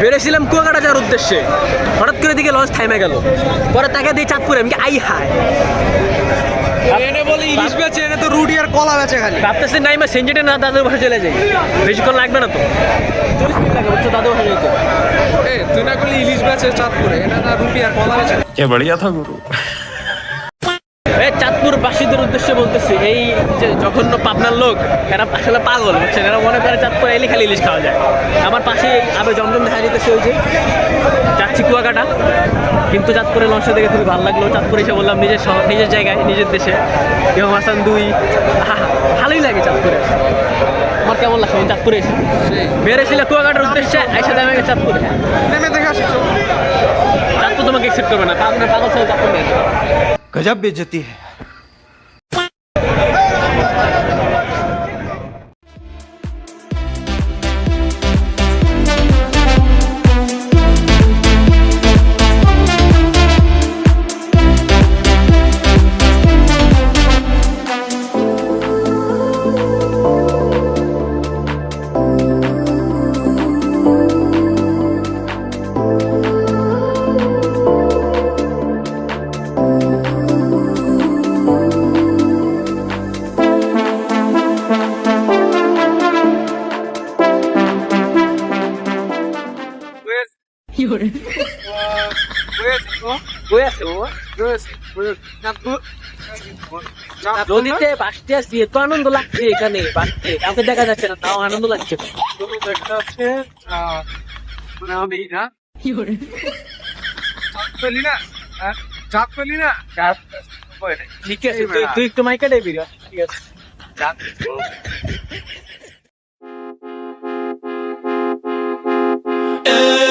বেরোছিলাম কুয়াকাটা যাওয়ার উদ্দেশ্যে, হঠাৎ করে দিকে লঞ্চ থামে গেল। পরে তাকে দিয়ে চাঁদপুরে, আমি আই হায় এনে বলে ইলিশ বেচে, এনে তো রুটি আর কলা বেচে খালি। ভাবতেছি নাই মা সেঞ্জেটে না দাদুর বাসা চলে যাই, বেশিক্ষণ লাগবে না তো, 40 মিনিট লাগবে বুঝছো দাদুর বাসা যেতে। তুই না করলে ইলিশ বেচে চাঁদপুরে, এটা না রুটি আর কলা বেচে। क्या बढ़िया था गुरु। চাঁদপুর বাসীদের উদ্দেশ্যে বলতেছি, এই যে জঘন্য পাবনার লোক, এরা আসলে পাগল বুঝছেন। এরা মনে করে চাঁদপুর এলে খালি ইলিশ খাওয়া যায়। আমার পাশে আবে জমজম দেখা যেতেছে, ওই যে যাচ্ছি কুয়াকাটা, কিন্তু চাঁদপুরে লঞ্চে দেখে খুবই ভালো লাগলো। চাঁদপুরে এসে বললাম নিজের শহর, নিজের জায়গায়, নিজের দেশে। ইমাম হাসান 2 ভালোই লাগে চাঁদপুরে। আমার কেমন লাগছে আমি চাঁদপুরে এসে? বেড়েছিল কুয়াকাটার উদ্দেশ্যে, এসে দেখা গেছে চাঁদপুরে। নেমে দেখে আসিস। চাঁদপুর তোমাকে অ্যাকসেপ্ট করবে না, আপনার পাগল ছেলে চাঁদপুর নেই। गजब बेइज्जती है। নদীতে বাসতে আসছি, এত আনন্দ লাগছে এখানে বাসতে, কাউকে দেখা যাচ্ছে না, তাও আনন্দ লাগছে। ঠিক আছে, তুই একটু মাইকা দেবি। ঠিক আছে,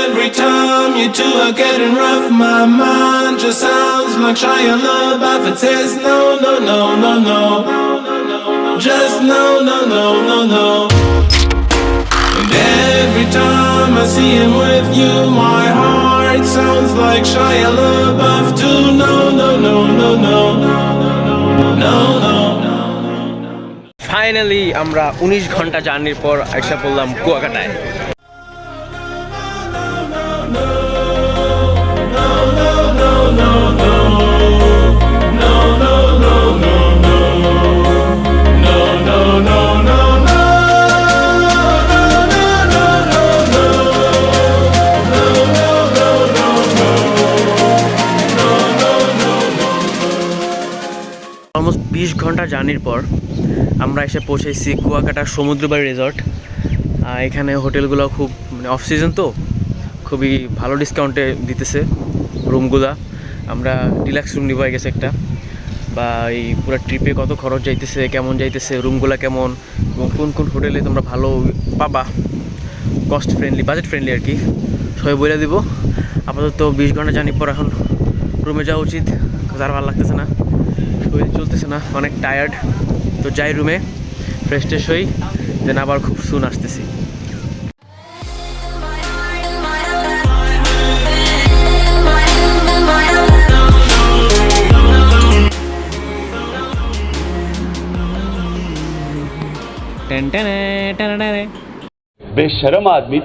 Every time you two are getting rough, my mind just sounds like Shia LaBeouf. It says no, no, no, no, no, just no, no, no, no, no. And every time I see him with you, my heart sounds like Shia LaBeouf too. No, no, no, no, no, no, no. Finally আমরা 19 ঘন্টা জার্নির পর আইসা পড়লাম কুয়াকাটায়। Almost 20 ঘন্টা জার্নির পর আমরা এসে পৌঁছেছি কুয়াকাটা সমুদ্রবাড়ি রিসর্ট। এখানে হোটেলগুলো খুব মানে অফ সিজন, তো খুবই ভালো ডিসকাউন্টে দিতেছে রুমগুলা। আমরা ডিলাক্স রুম নিয়ে গেছে একটা, বা এই পুরো ট্রিপে কত খরচ যাইতেছে, কেমন যাইতেছে, রুমগুলো কেমন, এবং কোন কোন হোটেলে তোমরা ভালো পাবা, কস্ট ফ্রেন্ডলি, বাজেট ফ্রেন্ডলি আর কি, সবাই বলে দিব। আপাতত 20 ঘন্টা জার্নির পর এখন রুমে যাওয়া উচিত, আর ভালো লাগতেছে না, শরীর চলতেছে না, অনেক টায়ার্ড। তো যাই রুমে, ফ্রেশ ট্রেশ হই, দেন আবার খুব সুন আসতেছি। बेशरम आदमी।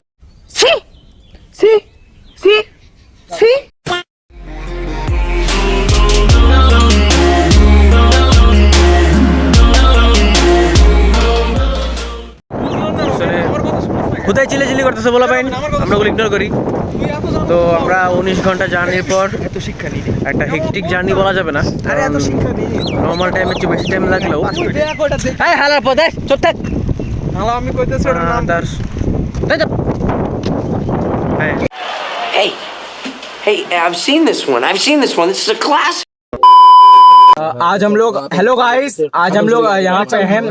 কোথায় চিল্লাচিল্লি করতেছে বলা পাইনি, আমরা ওগুলো ইগনোর করি। তো আমরা 19 ঘন্টা জার্নির পর একটা হেক্টিক জার্নি বলা যাবে না, নর্মাল টাইমের চেয়ে বেশি টাইম লাগলেও হালার পথে চোখ থাক। আমি কইতেছি ওটার নাম Hey, hey, I've seen this one. This is a classic. आज हम लोग हेलो गाइस, आज हम लोग यहाँ पे हैं,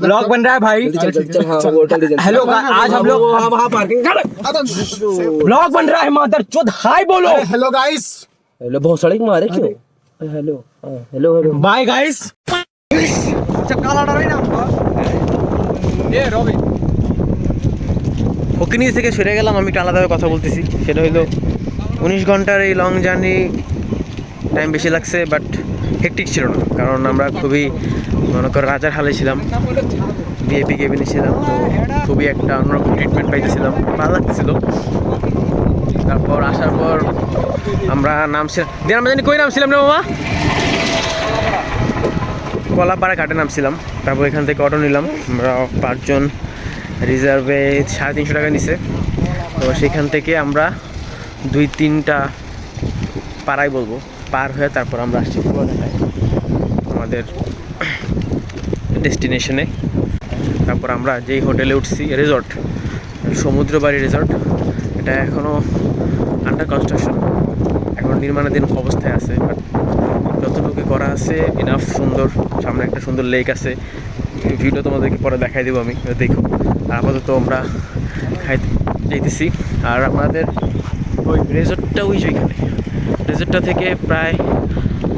ब्लॉग बन रहा है भाई। हेलो आज हम लोग ब्लॉग बन रहा है, मदर चोद हाय बोलो। हेलो गाइस, हेलो बहुत सड़क मारे क्यों? Hello hello hello bye guys. ফকিনি থেকে সরে গেলাম, আমি একটা আলাদাভাবে কথা বলতেছি। সেটা হলো 19 ঘন্টার এই লং জার্নি, টাইম বেশি লাগছে, বাট হেক্টিক ছিল না, কারণ আমরা খুবই মনে করো রাজার হালে ছিলাম, ভিআইপি কেবিনে ছিলাম, তো খুবই একটা অন্যরকম ট্রিটমেন্ট পাইতেছিলাম, ভালো লাগতেছিল। তারপর আসার পর আমরা নামছিলাম দিয়ে আমরা জানি কই নামছিলাম রে মামা, কলাপাড়া ঘাটে নামছিলাম। তারপর এখান থেকে অটো নিলাম আমরা 5 জন, রিজার্ভে 350 টাকা নিছে। তো সেখান থেকে আমরা 2-3টা পাড়াই বলবো পার হয়ে তারপর আমরা আসছি কুয়াকাটায় আমাদের ডেস্টিনেশনে। তারপর আমরা যেই হোটেলে উঠছি, রিসর্ট সমুদ্রবাড়ি রিসর্ট, এটা এখনও আন্ডার কনস্ট্রাকশন, এখন নির্মাণাধীন অবস্থায় আছে। বাট যতটুকু করা আছে ইনাফ সুন্দর, সামনে একটা সুন্দর লেক আছে, ভিডিও তোমাদেরকে পরে দেখাই দেবো আমি, দেখো। আর আপাতত আমরা খাইতে যেতেছি। আর আমাদের ওই রিসর্টটা ওই যেখানে, রিসর্টটা থেকে প্রায়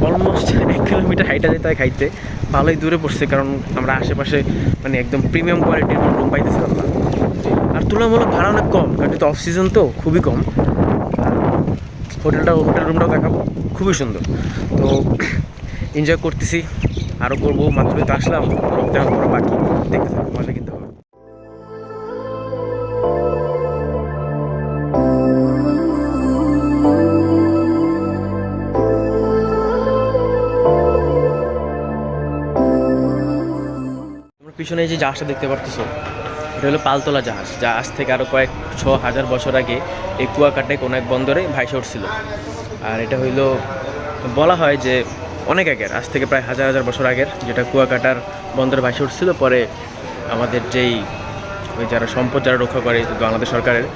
অলমোস্ট 1 কিলোমিটার হাইটা যেতে হয় খাইতে, ভালোই দূরে পড়ছে, কারণ আমরা আশেপাশে মানে একদম প্রিমিয়াম কোয়ালিটির কোনো রুম পাইতেছিলাম না। আর তুলনামূলক ভাড়া অনেক কম, কারণ এটা অফ সিজন তো খুবই কম। হোটেল রুমটাও দেখাবো, খুবই সুন্দর। তো এনজয় করতেছি, আরও করবো, মাত্রই তো আসলাম, এখন বড় বাকি, দেখতে থাকবো, মজা কিন্তু হবে। পিছনে যে জাহাজটা দেখতে পারতেছো, এটা হলো পালতোলা জাহাজ, যা আজ থেকে আরও কয়েক 6,000 বছর আগে এই কুয়াকাটায় কোনো এক বন্দরে ভাইসে উঠছিল। আর এটা হইলো বলা হয় যে অনেক আগের, আজ থেকে প্রায় 1000 বছর আগের, যেটা কুয়াকাটার বন্দরে ভাইসে উঠছিল। পরে আমাদের যেই ওই যারা সম্পদ যারা রক্ষা করে বাংলাদেশ সরকারের,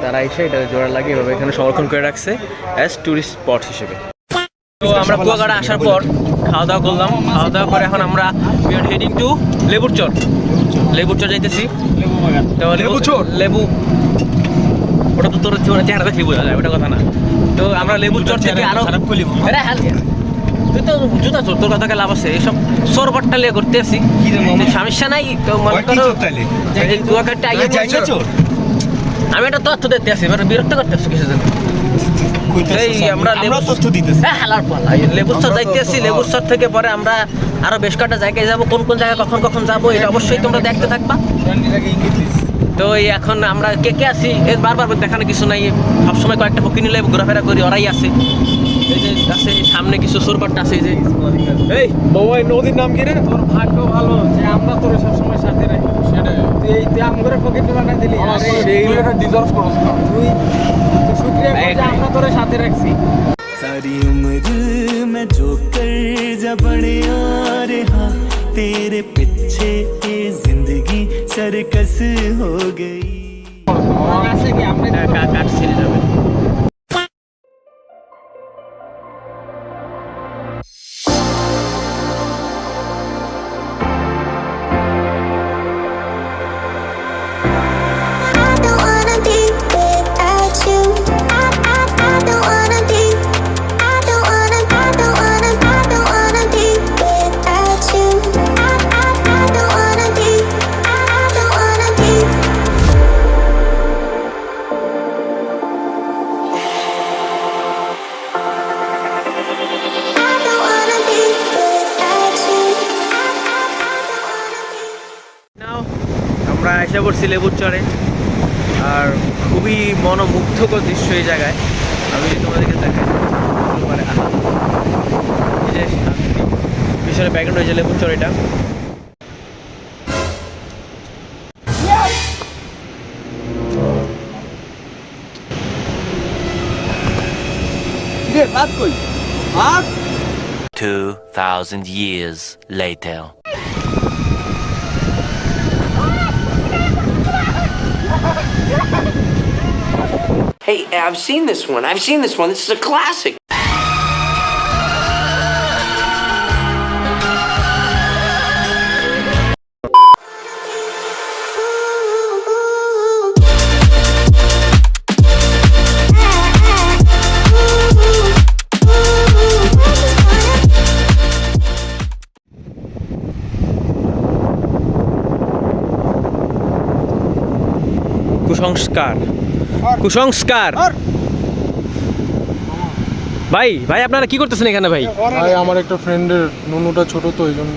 তারা এসে এটা জোড়া লাগিয়ে এভাবে এখানে সংরক্ষণ করে রাখছে অ্যাজ ট্যুরিস্ট স্পট হিসেবে। তো আমরা কুয়াকাটা আসার পর খাওয়া দাওয়া করলাম, খাওয়া দাওয়া করে এখন আমরা উই আর হেডিং টু লেবুরচর যাইতেছি। লেবু ওটা তো তোর চেহারা দেখলি বোঝা যায়, ওটা কথা না। তো আমরা লেবুরচর থেকে আরো তুই তো জুতা চোর, তোর কথা লাভ আছে, এইসব চোর বাট্টা লিয়ে করতে আসি, সমস্যা নাই। তো মনে করো কুয়াকাটা আমি একটা তথ্য দিতে আসি, এবার বিরক্ত করতে আসছি কিছু জন। আমরা লেবুরচর যাইতে আসছি, লেবুরচর থেকে পরে আমরা আরো বেশ কয়েকটা জায়গায় যাবো, কোন কোন জায়গায় কখন যাবো এটা অবশ্যই তোমরা দেখতে থাকবা। তো এখন আমরা কে আসি এর বারবার দেখানো কিছু নাই, সবসময় কয়েকটা পক্ষী নিলে ঘোরাফেরা করি, ওরাই আছে। এই যে আছে সামনে কিছু সুরপাট্টা আছে, এই যে এই বাবা নদীর নাম কি রে? তোর ভাগ্য ভালো যে আমরা তোর সবসময় সাথে রাখি, সেটাই তুই আমগরে পকেটে বানাই দিলি, আরে এটা ডিজার্ভ করছ না তুই, শুকরিয়া কর যে আমরা তোর সাথে রাখছি। सारी उम्र मैं जो कर जा बढ़िया रहा, तेरे पीछे ये जिंदगी सरकस हो गई। আছে কি আমরা কাট ছেড়ে যাবে। আমরা এসে পড়ছি লেবুরচরে, আর খুবই মনোমুগ্ধকর দৃশ্য এই জায়গায়। আমি যদি তোমাদেরকে দেখাই, এই যে পিছনে ব্যাকগ্রাউন্ড হয়েছে লেবুরচর, এটা বাদ কই 2,000 years later. Hey, I've seen this one. This is a classic. কুসংস্কার ভাই আপনারা কি করতেছেন এখানে? ভাই আমার একটা ফ্রেন্ডের নুনুটা ছোট, তো এই জন্য।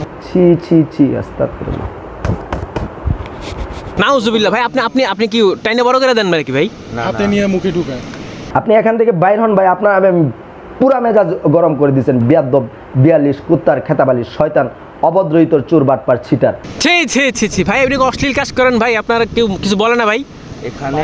নাউজুবিল্লাহ ভাই, আপনি কি টাইনে বড় করে দেন নাকি ভাই? হাতে নিয়ে মুখে ঢুকায়। আপনি এখান থেকে বাইর হন ভাই, আপনার আমি পুরা মেজাজ গরম করে দিয়েছেন। বিয়াদ্দব, 42, কুত্তার খেতাবালি, শয়তান, অভদ্রহিতর, চোর, বাটপার, ছিটার। ছি ছি ছি ছি ভাই, আপনি অশ্লীল কাজ করেন ভাই, আপনারা কেউ কিছু বলে না ভাই? এখানে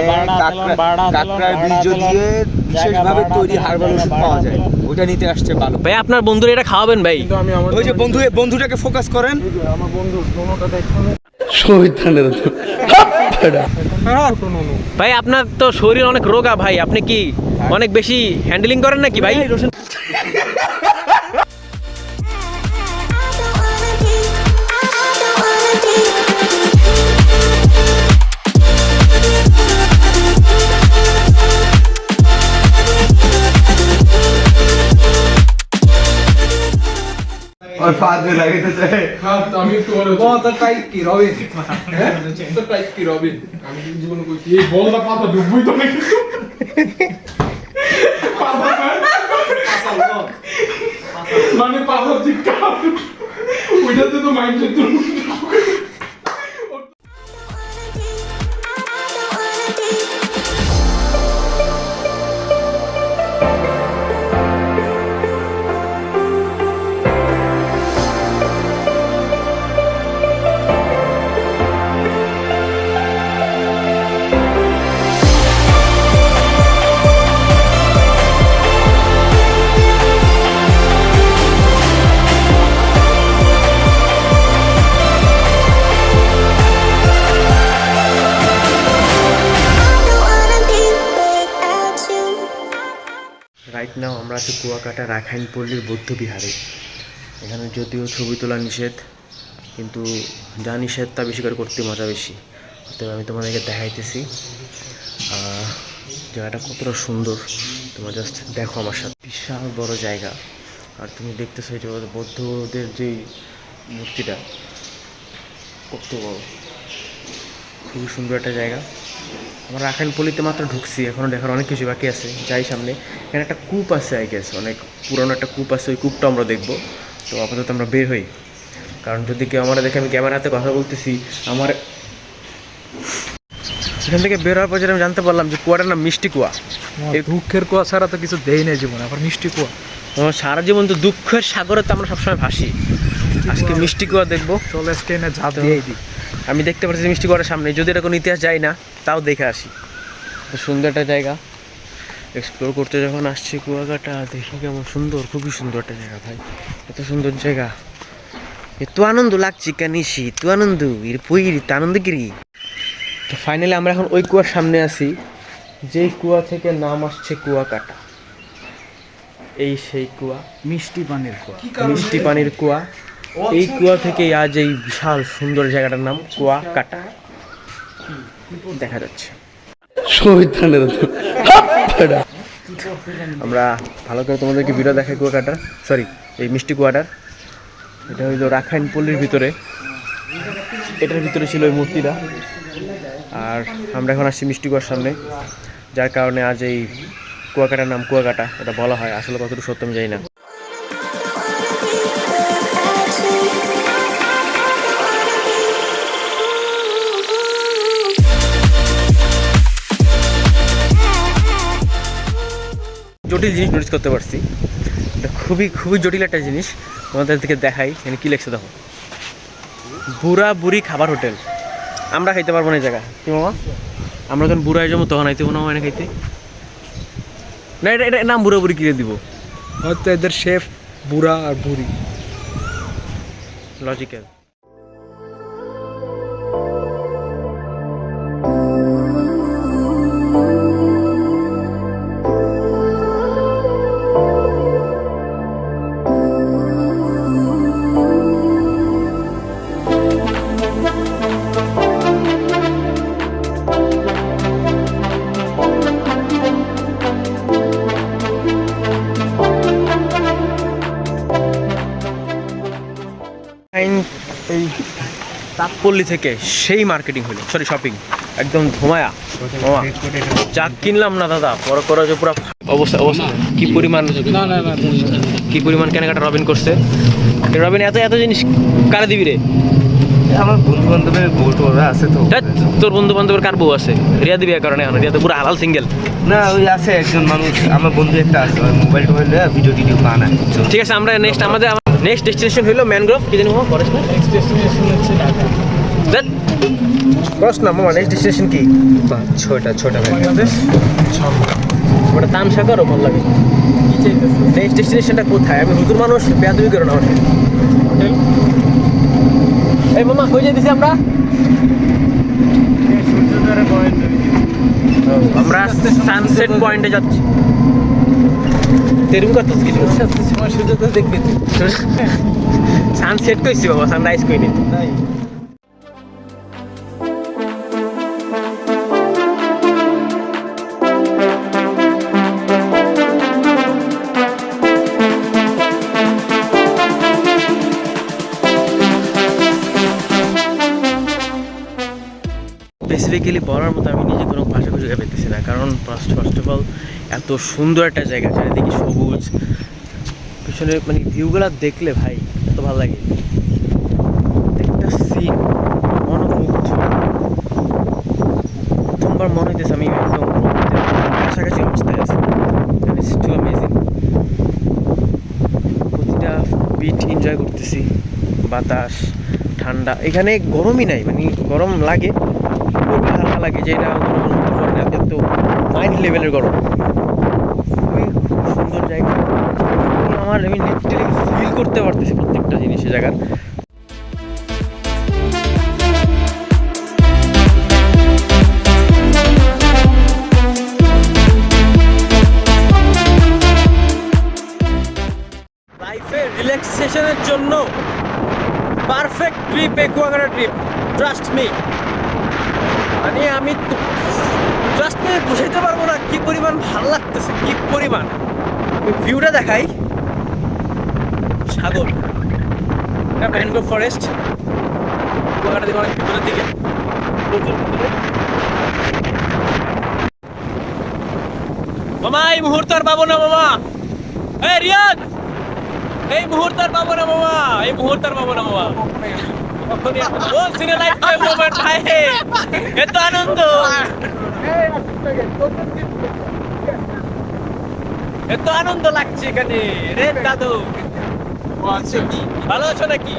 কাকড়ার বীজ দিয়ে বিশেষভাবে তৈরি হার্বাল ওষুধ পাওয়া যায়, ওটা নিতে আসছে ভালো। ভাই আপনার বন্ধুরা এটা খাওয়াবেন ভাই। কিন্তু আমি আমার ওই যে বন্ধুটাকে ফোকাস করেন। আমার বন্ধু নুনুটা দেখুন। ভাই আপনার তো শরীর অনেক রোগা ভাই, আপনি কি অনেক বেশি হ্যান্ডেলিং করেন নাকি ভাই? আমি একটু আমি জীবনে কইছি এই বলটা পাতা ডুববই তো নাকি মানে পাতা ঠিক ওইটাতে তো মাইন্ডসেট তো রাইট নাও আমরা আছি কুয়াকাটা রাখাইন পল্লীর বৌদ্ধ বিহারে। এখানে যদিও ছবি তোলা নিষেধ, কিন্তু যা নিষেধ তা বেশি করে করতে মজা বেশি। তবে আমি তোমাদেরকে দেখাইতেছি জায়গাটা কতটা সুন্দর, তোমরা জাস্ট দেখো আমার সাথে। বিশাল বড় জায়গা, আর তুমি দেখতেছো এই যে বৌদ্ধদের যে মূর্তিটা কত বড়, খুবই সুন্দর একটা জায়গা। আমরা রাখাইন পল্লীতে মাত্র ঢুকছি, এখনও দেখার অনেক কিছু বাকি আছে। যাই সামনে, এখানে একটা কূপ আছে, আই গেস অনেক পুরনো একটা কূপ আছে, ওই কূপটা আমরা দেখবো। তো আপাতত আমরা বের হই, কারণ যদি কেউ আমরা দেখে, আমি ক্যামেরাতে কথা বলতেছি, আমার এখান থেকে বের হওয়ার পর যেটা আমি জানতে পারলাম যে কুয়াটার নাম মিষ্টি কুয়া। এই দুঃখের কুয়া ছাড়া তো কিছু দেই না জীবনে, আবার মিষ্টি কুয়া। আমার সারা জীবন তো দুঃখের সাগরে তো আমরা সবসময় ভাসি, আজকে মিষ্টি কুয়া দেখবো। চলে স্টেনে ঝাঁপ দিয়ে দিই। আমি দেখতে পাচ্ছি মিষ্টি কুয়াটার সামনে, যদি এটা কোনো ইতিহাস যাই না তাও দেখে আসি। সুন্দর একটা জায়গা, এক্সপ্লোর করতে যখন আসছি কুয়াকাটা, দেখি কেমন সুন্দর, খুবই সুন্দর একটা জায়গা ভাই, এত সুন্দর জায়গা, এত আনন্দ লাগছে কানিসি, এত আনন্দ এর পইর আনন্দগিরি। তো ফাইনালি আমরা এখন ওই কুয়ার সামনে আছি, যেই কুয়া থেকে নাম আসছে কুয়াকাটা। এই সেই কুয়া, মিষ্টি পানির কুয়া। মিষ্টি পানির কুয়া। এই কুয়া থেকেই আজ এই বিশাল সুন্দর জায়গাটার নাম কুয়াকাটা দেখা যাচ্ছে। আমরা ভালো করে তোমাদেরকে ভিডিও দেখাই কুয়াকাটার, সরি এই মিষ্টি কুয়াটার। এটা হইলো রাখাইন পল্লীর ভিতরে, এটার ভিতরে ছিল ওই মূর্তিটা। আর আমরা এখন আসছি মিষ্টি কুয়ার সামনে, যার কারণে আজ এই কুয়াকাটার নাম কুয়াকাটা এটা বলা হয়। আসলে কতটুকু সত্য আমি জানি না। জটিল জিনিস নোটিস করতে পারছি, এটা খুবই খুবই জটিল একটা জিনিস। তোমাদের থেকে দেখাই, এখানে কী লেখছে দেখো, বুড়া বুড়ি খাবার হোটেল। আমরা খাইতে পারবো না এই জায়গা, কি মামা? আমরা যখন বুড়া হয়ে যাবো তখন আইতে না হয় না খাইতে না। এটা নাম বুড়া বুড়ি কিনে দিব, হয়তো এদের শেফ বুড়া আর বুড়ি। লজিক্যাল। এই তাঁতপল্লী থেকে সেই মার্কেটিং হলো, সরি শপিং, একদম ধোমায়া মামা। যা কিনলাম না দাদা, বড় করে যে পুরো অবস্থা অবস্থা কি পরিমাণ, কি পরিমাণ কেনাকাটা রবিন করছে। রবিন এত এত জিনিস কারে দিবি রে? আমার বন্ধু বান্ধবের বউ টোরা আছে তো। ধ্যাৎ, তোর বন্ধু বান্ধবের কার বউ আছে? রিয়া দিবি কারণে এখন রিয়া তো পুরো হালাল সিঙ্গেল। না ওই আছে একজন মানুষ, আমার বন্ধু একটা আছে, মোবাইল টোবাইল ভিডিও টিডিও বানায়। ঠিক আছে, আমরা নেক্সট আমাদের নেক্সট ডেস্টিনেশন হলো ম্যানগ্রোভ। কি জানি মামা ফরেস্ট না? নেক্সট ডেস্টিনেশন হচ্ছে ঢাকা। ধ্যাৎ, বস না মামা, নেক্সট ডেস্টিনেশন কি? ছোটা বাংলাদেশ ওটা তামসাগরও ভালো লাগে। কি চাইতেছে? নেক্সট ডেস্টিনেশনটা কোথায়? আমি হুজুর মানুষ, বেয়াদবি করো না আমাকে। হোটেল এই মামা কই যাইতেছি আমরা? সূর্যোদয়ের পয়েন্ট। আমরা সানসেট পয়েন্টে যাচ্ছি। তেরুম কত কিছু সময় সূর্যোদয় দেখবি তুই? সানসেট কইছি বাবা, সানরাইজ কইনি। তাই স্পেসিফিক্যালি বলার মতো আমি নিজে কোনো ভাষা খুঁজে পেতেছি না, কারণ ফার্স্ট অফ অল এত সুন্দর একটা জায়গা, চারিদিকে সবুজ, পিছনে মানে ভিউগুলো দেখলে ভাই এত ভালো লাগে। একটা সিন মনোমুগ্ধ। প্রথমবার মনে হইতেছে আমি একদম কাছাকাছি অবস্থায় আছি। It's too amazing. প্রতিটা বিট এনজয় করতেছি, বাতাস ঠান্ডা, এখানে গরমই নাই, মানে গরম লাগে হালকা লাগে, যে এটা কিন্তু মাইন্ড লেভেলের গরম। খুবই সুন্দর জায়গা। আমি লিটারালি ফিল করতে পারতেছি প্রত্যেকটা জিনিসের জায়গার। লাইফের রিল্যাক্সেশনের জন্য perfect trip, Kuakata trip, trust me. মানে আমি জাস্ট বুঝাইতে পারবো না কি পরিমাণ ভালো লাগতেছে, কি পরিমাণ। ভিউটা দেখাই, সাগর, ম্যানগ্রোভ ফরেস্ট, কুয়াকাটা দিকে অনেক ভিতরের দিকে, প্রচুর ভিতরে। মামা এই মুহূর্ত আর পাবো না মামা। এই রিয়াদ, এই মুহূর্ত আর পাবো না মামা, এই মুহূর্ত আর পাবো না মামা। এত আনন্দ, এত আনন্দ লাগছে এখানে রে দাদু। ভালো আছো নাকি?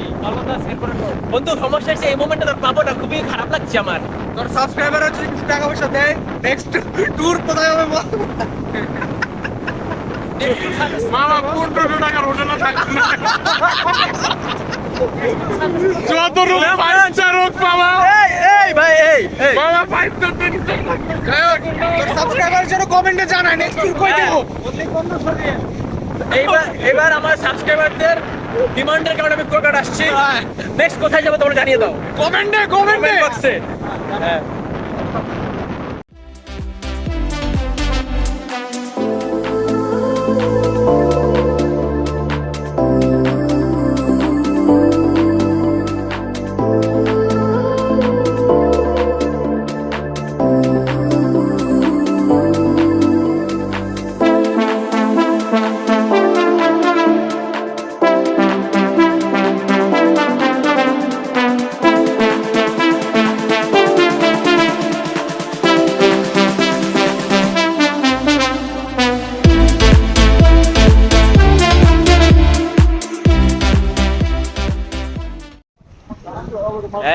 বন্ধু সমস্যা হচ্ছে এই মোমেন্টটা তোর পাবো না, খুবই খারাপ লাগছে আমার। তোর সাবস্ক্রাইবার আছে কিছু টাকা পয়সা দেয়, নেক্সট ট্যুর কোথায় হবে বল? মামা 15 টাকার হোটেলে থাকবে না। যত রূপ 5 স্টার হোক মামা। এই ভাই, এই মামা 5 স্টার দেন। তোর সাবস্ক্রাইবারের জন্য কমেন্টে জানাই নেক্সট ট্যুর কই দেব। এবার আমার সাবস্ক্রাইবারদের ডিমান্ডের কারণে আমি কুয়াকাটা আসছি। নেক্সট কোথায় যাবো তোমরা জানিয়ে দাও কমেন্টে বক্সে। হ্যাঁ,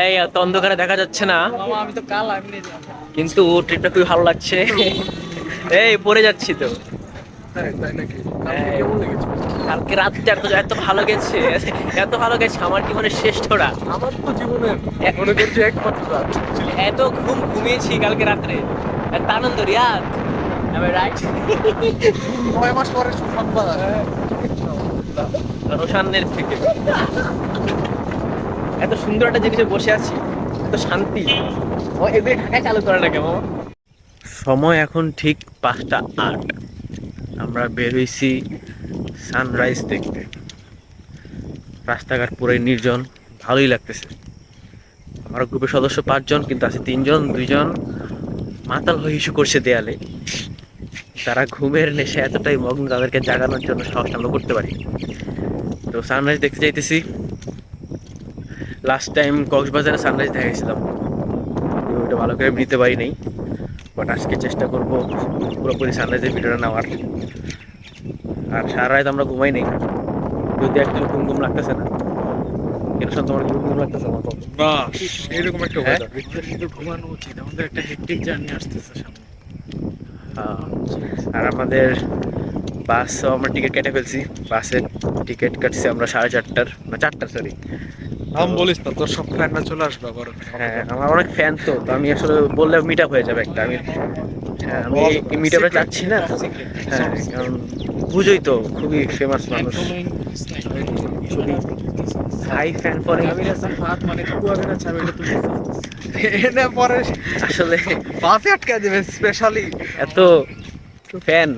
এই এত অন্ধকারে দেখা যাচ্ছে না, আমি তো কাল আমি কিন্তু ট্রিপটা খুবই ভালো লাগছে। এই পড়ে যাচ্ছি তো। কালকে রাতটা তো এত ভালো গেছে, এত ভালো গেছে, আমার জীবনের শ্রেষ্ঠরা। আমার তো জীবনের মনে করছি একমাত্র রাত। এত ঘুমিয়েছি কালকে রাত্রে, এত আনন্দ। রিয়াদ রাইট 9 মাস পরে সংবাদ রোশানের থেকে এত সুন্দর একটা জিনিসে বসে আছি, এত শান্তি। এগুলো ঢাকায় চালু করে না কেমন। সময় এখন ঠিক 5:08। আমরা বের হয়েছি সানরাইজ দেখতে। রাস্তাঘাট পুরোই নির্জন, ভালোই লাগতেছে। আমার গ্রুপের সদস্য 5 জন, কিন্তু আছে 3 জন, 2 জন মাতাল হয়ে ইস্যু করছে দেয়ালে। তারা ঘুমের নেশে এতটাই মগ্ন, তাদেরকে জাগানোর জন্য সাহস আমরা করতে পারি। তো সানরাইজ দেখতে যাইতেছি। লাস্ট টাইম কক্সবাজারে সানরাইজ দেখাইছিলাম, ওটা ভালো করে নিতে পারি নাই, বাট আজকে চেষ্টা করবো পুরোপুরি সানরাইজের ভিডিওটা নেওয়ার। আর সারা রাত আমরা ঘুমাই নেই, যদি একদম ঘুম ঘুম লাগতেছে না। কেন তোমার ঘুম ঘুম লাগতেছে? আমার তো না এরকম একটা হ্যাঁ? ওয়েদার ঘুমানো উচিত, আমাদের একটা হেক্টিক জার্নি আসতেছে সামনে। আর আমাদের বাসও আমরা টিকিট কেটে ফেলছি, বাসের টিকিট কাটছি আমরা 4:30টার, না 4টার, সরি। আমি বলিস না, তোর সব ফ্রেন্ডরা চলে আসবে আবার। হ্যাঁ, আমার অনেক ফ্যান, তো আমি আসলে বললে মিট আপ হয়ে যাবে একটা। আমি হ্যাঁ, আমি এই মিট আপে যাচ্ছি না। হ্যাঁ, কারণ বুঝোই তো, খুবই ফেমাস মানুষ, খুবই হাই ফ্যান ফলোইং। মানে কুয়াকাটা চাবিটা তুলে এনে পরে আসলে বাসে আটকে দেবে স্পেশালি। এত ফ্যান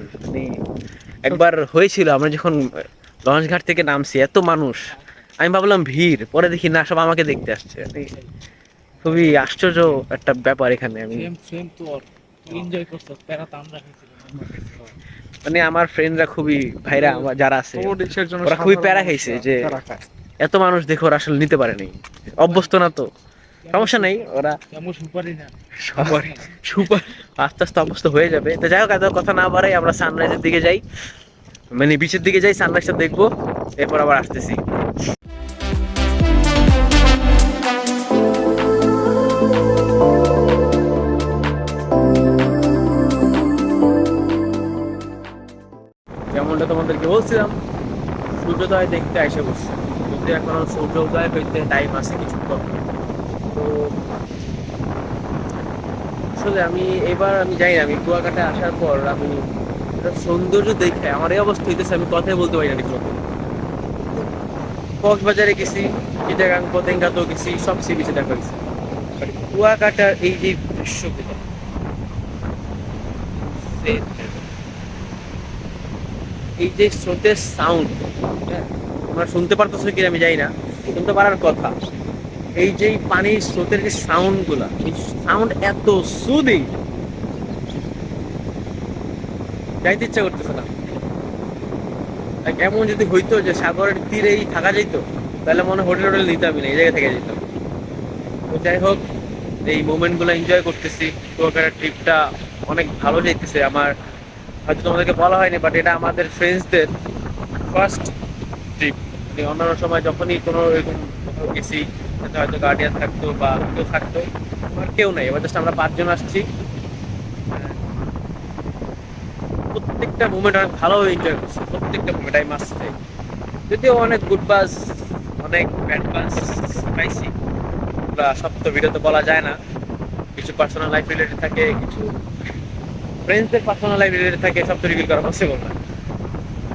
একবার হয়েছিল, আমরা যখন লঞ্চ ঘাট থেকে নামছি, এত মানুষ, আমি ভাবলাম ভিড়, পরে দেখি না, সব আমাকে দেখতে আসছে। খুবই আশ্চর্য একটা ব্যাপার এখানে। আমি এনজয় করছো, প্যারা তো আমরা মানে আমার ফ্রেন্ডরা খুবই, ভাইরা আমার যারা আছে, কমোডিক্সের জন্য ওরা খুবই প্যারা খাইছে যে প্যারা খায়। এত মানুষ দেখে ওরা আসলে নিতে পারে নাই, অভ্যস্ত না তো, সমস্যা নেই, ওরা কেমন সুপারি না সবার সুপার আস্তে আস্তে অভ্যস্ত হয়ে যাবে। তো যাই হোক, এত কথা না বাড়াই, আমরা সানরাইজের দিকে যাই, মানে বিচের দিকে যাই, সানরাইজটা দেখবো, এরপর আবার আসতেছি। যেমনটা তোমাদেরকে বলছিলাম, সূর্যোদয় দেখতে এসে বসছে, কিন্তু এখনো সূর্যোদয় হইতে টাইম আছে কিছুক্ষণ। তো আসলে আমি জানি না, আমি কুয়াকাটা আসার পর আমি সৌন্দর্য দেখে আমার এই অবস্থা হইতেছে, আমি কথাই বলতে পারি না ঠিক মতো। কক্সবাজারে গেছি, চিটাগাং, পতেঙ্গাতেও গেছি, সব সি বিচে দেখা গেছে, কুয়াকাটার এই যে দৃশ্যগুলো, এই যে স্রোতের সাউন্ড, তোমরা শুনতে পারতেছো কি আমি জানি না, শুনতে পারার কথা। এই যে পানির স্রোতের যে সাউন্ড গুলা, এই সাউন্ড এত সুদিং, যাইতে ইচ্ছা করতেছে না। এমন যদি হইতো যে সাগরের তীরেই থাকা যেত, তাহলে মনে হোটেল নিতে হবে না, এই জায়গা থেকে যেত। তো যাই হোক, এই মোমেন্ট গুলো এনজয় করতেছি। কুয়াকাটার ট্রিপটা অনেক ভালো যাইতেছে আমার, হয়তো তোমাদেরকে বলা হয়নি, বাট এটা আমাদের ফ্রেন্ডসদের ফার্স্ট ট্রিপ। অন্যান্য সময় যখনই কোনো এরকম কোথাও গেছি, হয়তো গার্ডিয়ান থাকতো বা কেউ থাকতো, আর কেউ নাই, এবার জাস্ট আমরা 5 জন আসছি। প্রত্যেকটা মুভমেন্ট অনেক ভালোভাবে এনজয় করছি, প্রত্যেকটা মুভমেন্ট আই মাস্ট সে। যদিও অনেক গুড বাস, অনেক ব্যাড বাস পাইছি, ওগুলা সব তো ভিডিওতে বলা যায় না, কিছু পার্সোনাল লাইফ রিলেটেড থাকে, কিছু ফ্রেন্ডসদের পার্সোনাল লাইফ রিলেটেড থাকে, সব তো রিভিল করা পসিবল না।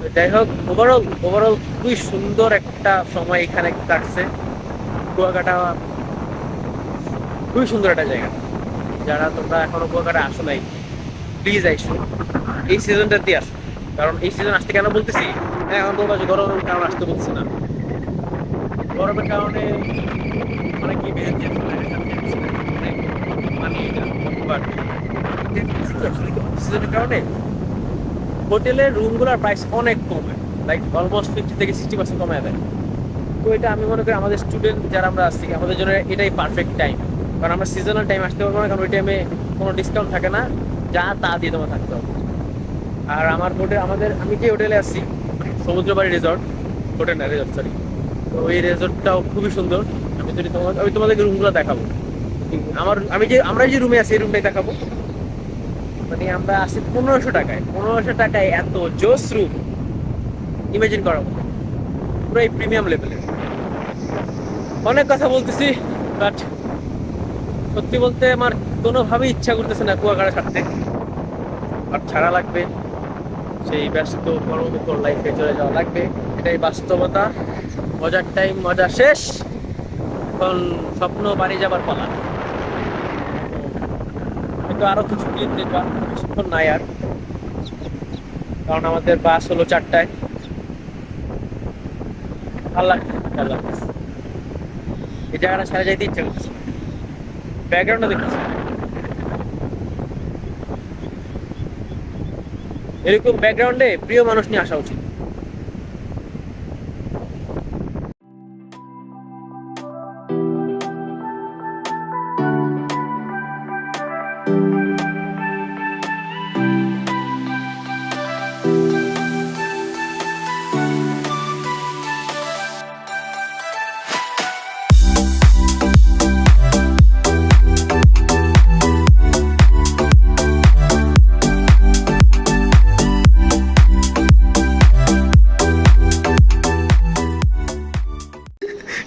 তো যাই হোক, ওভারঅল খুবই সুন্দর একটা সময় এখানে কাটছে। কুয়াকাটা খুবই সুন্দর একটা জায়গা, যারা তোমরা এখনো কুয়াকাটা আসো নাই, প্লিজ আইসো, এই সিজনটাতে আসো। কারণ এই সিজন আসতে কেন বলতেছি, এখন বলবো যে গরমের কারণে আসতে বলছি না, গরমের কারণে অনেকেই সিজনের কারণে হোটেলের রুমগুলোর প্রাইস অনেক কমে, লাইক অলমোস্ট 50 থেকে 60% কমে দেয়। তো এটা আমি মনে করি আমাদের স্টুডেন্ট যারা আমরা আসছি, আমাদের জন্য এটাই পারফেক্ট টাইম, কারণ আমরা সিজনাল টাইম আসতে পারবো না, কারণ ওই টাইমে কোনো ডিসকাউন্ট থাকে না, যা তা দিয়ে তোমার থাকতে হবে। আর আমার আমি যে হোটেলে আসছি, সমুদ্রবাড়ি রিসর্ট, হোটেল না রিসর্ট, সরি, তো ওই রিসর্টটাও খুবই সুন্দর। আমি তোমাদেরকে রুমগুলো দেখাবো। আমরা যে রুমে আছি এই রুমটাই দেখাবো। মানে আমরা আসি 1500 টাকায় এত জোস রুম, ইমাজিন করা মতো, পুরো এই প্রিমিয়াম লেভেলের। অনেক কথা বলতেছি, বাট সত্যি বলতে আমার কোনোভাবেই ইচ্ছা করতেছে না কুয়াকাটা ছাড়তে, আর ছাড়া লাগবে, সেই ব্যস্ত কর্মমুখর লাইফে চলে যাওয়া লাগবে, এটাই বাস্তবতা। মজার টাইম, মজা শেষ, এখন স্বপ্ন বাড়ি যাবার পালা। হয়তো আরো কিছু ক্লিপ দেখবা, বেশিক্ষণ নাই আর, কারণ আমাদের বাস হলো 4টায়। ভালো লাগছে, এই জায়গাটা ছেড়ে যাইতে ইচ্ছা করছে। ব্যাকগ্রাউন্ডটা দেখতেছি, এরকম ব্যাকগ্রাউন্ডে প্রিয় মানুষ নিয়ে আসা উচিত।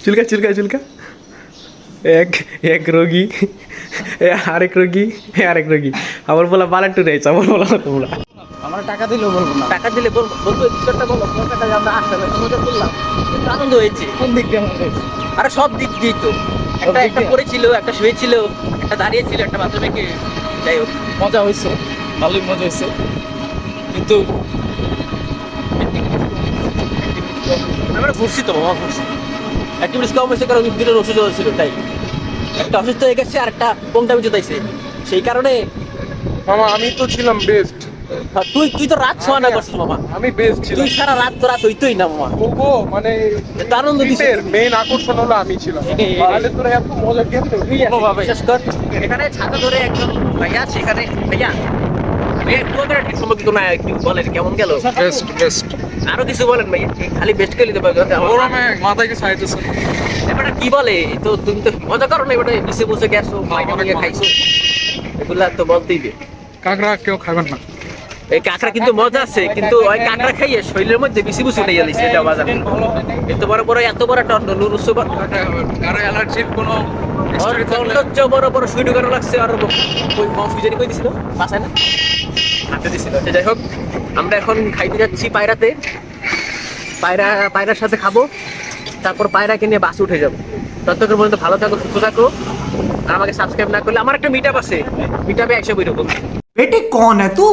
চুলকা চুলকা চুলকা এক রোগী আরেক রোগী আরেক রোগী আমার বলা বালার টু রয়েছে আমার বলা তোমরা আমরা টাকা দিলেও বলবো না। টাকা দিলে বলবো বিষয়টা বলো টাকা আমরা আসলে মজা করলাম কিন্তু আনন্দ হয়েছে কোন দিক দিয়ে মনে হয়েছে? আরে সব দিক দিয়েই তো একটা পড়েছিল একটা শুয়েছিল একটা দাঁড়িয়েছিল একটা বাথরুমে যাই হোক মজা হয়েছে, ভালোই মজা হয়েছে, কিন্তু আমরা ঘুরছি তো মামা ঘুরছি অ্যাক্টিভিটিস কম হয়েছে কারণ দুটোর ওষুধ ছিল তাই একটা অসুস্থ হয়ে গেছে আর একটা পংটামি জোতাইছে সেই কারণে মামা আমি তো ছিলাম বেস্ট, তুই তো রাত শোয়া না করছিস মামা আমি বেস্ট ছিলাম। তুই সারা রাত তো রাত হইতোই না মামা ওগো মানে এত আনন্দ দিছে মেইন আকর্ষণ হলো আমি ছিলাম, তাহলে তোরা এত মজা কেমনে তুই বিশেষ কর এখানে ছাতা ধরে একজন ভাইয়া সেখানে ভাইয়া কুয়াকাটা ঠিক সম্পর্কে কোনো একটু বলেন কেমন গেল বেস্ট বেস্ট আরো কিছু বলেন ভাইয়া খালি বেস্ট করে দিতে পারবে গরমে মাথায় কি সাইতেছে এবারে কি বলে তো তুমি তো মজা করো না এবারে বিছে বসে গেছো মাইকে মাইকে খাইছো এগুলা তো বলতেই বে কাকড়া কেউ খাবেন না। এই কাঁকড়া কিন্তু মজা আছে কিন্তু ওই কাঁকড়া খাইয়ে শরীরের মধ্যে বেশি বুঝে নিয়ে যাচ্ছে এটা বাজার এত বড় এত বড় একটা নুন সুপার কারো অ্যালার্জির কোনো সৌন্দর্য বড় সুই ঢুকানো লাগছে আর ওই কনফিউশনই কই দিছিল বাসায় না হাতে দিছিল যাই হোক আমরা এখন খাইতে যাচ্ছি পায়রাতে পায়রার সাথে খাবো তারপর পায়রাকে নিয়ে বাসে উঠে যাবো ততক্ষণ পর্যন্ত ভালো থাকো সুস্থ থাকো আর আমাকে সাবস্ক্রাইব না করলে আমার একটা মিট আপ আছে মিট আপে একসব এরকম बेटे कौन है तू